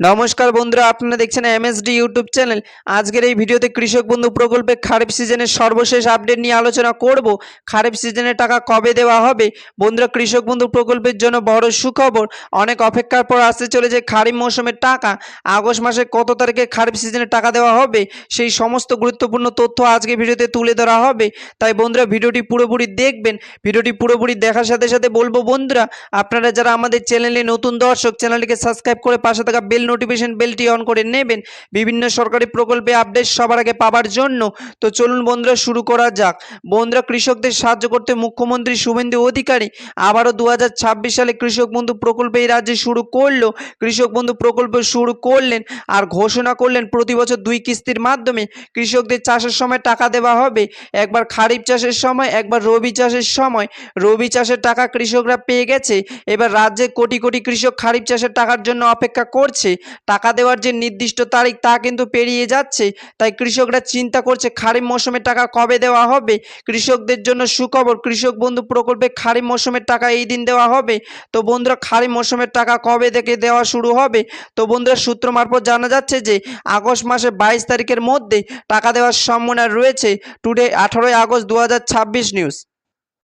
নমস্কার বন্ধুরা, আপনারা দেখছেন এমএসডি ইউটিউব চ্যানেল। আজকের এই ভিডিওতে কৃষক বন্ধু প্রকল্পে খারিফ সিজনের সর্বশেষ আপডেট নিয়ে আলোচনা করব। খারিফ সিজনের টাকা কবে দেওয়া হবে? বন্ধুরা, কৃষক বন্ধু প্রকল্পের জন্য বড় সুখবর। অনেক অপেক্ষার পর আসতে চলেছে খারিফ মৌসুমের টাকা। আগস্ট মাসে কত তারিখে খারিফ সিজনের টাকা দেওয়া হবে সেই সমস্ত গুরুত্বপূর্ণ তথ্য আজকে ভিডিওতে তুলে ধরা হবে। তাই বন্ধুরা, ভিডিওটি পুরোপুরি দেখবেন। ভিডিওটি পুরোপুরি দেখার সাথে সাথে বলবো বন্ধুরা, আপনারা যারা আমাদের চ্যানেলে নতুন দর্শক, চ্যানেলটিকে সাবস্ক্রাইব করে পাশে থাকা বেল নোটিফিকেশন বেলটি অন করে নেবেন বিভিন্ন সরকারি প্রকল্পে আপডেট সবার আগে পাওয়ার জন্য। তো চলুন বন্ধুরা, শুরু করা যাক। বন্ধুরা, কৃষকদের সাহায্য করতে মুখ্যমন্ত্রী শুভেন্দু অধিকারী আবারও 2026 সালে কৃষক বন্ধু প্রকল্প এই রাজ্যে শুরু করলো। কৃষক বন্ধু প্রকল্প শুরু করলেন আর ঘোষণা করলেন প্রতি বছর 2 কিস্তির মাধ্যমে কৃষকদের চাষের সময় টাকা দেওয়া হবে। একবার খারিফ চাষের সময়, একবার রবি চাষের সময়। রবি চাষের টাকা কৃষকরা পেয়ে গেছে। এবার রাজ্যে কোটি কোটি কৃষক খারিফ চাষের টাকার জন্য অপেক্ষা করছে। টাকা দেওয়ার যে নির্দিষ্ট তারিখ তা কিন্তু পেরিয়ে যাচ্ছে। তাই কৃষকরা চিন্তা করছে খারিফ মৌসুমের টাকা কবে দেওয়া হবে। কৃষকদের জন্য সুখবর, কৃষক বন্ধু প্রকল্পে খারিফ মৌসুমের টাকা এই দিন দেওয়া হবে। তো বন্ধুরা, খারিফ মৌসুমের টাকা কবে থেকে দেওয়া শুরু হবে? তো বন্ধুরা, সূত্র মারফত জানা যাচ্ছে যে আগস্ট মাসে 22 তারিখের মধ্যে টাকা দেওয়ার সম্ভাবনা রয়েছে। Today 18 August 2026 news.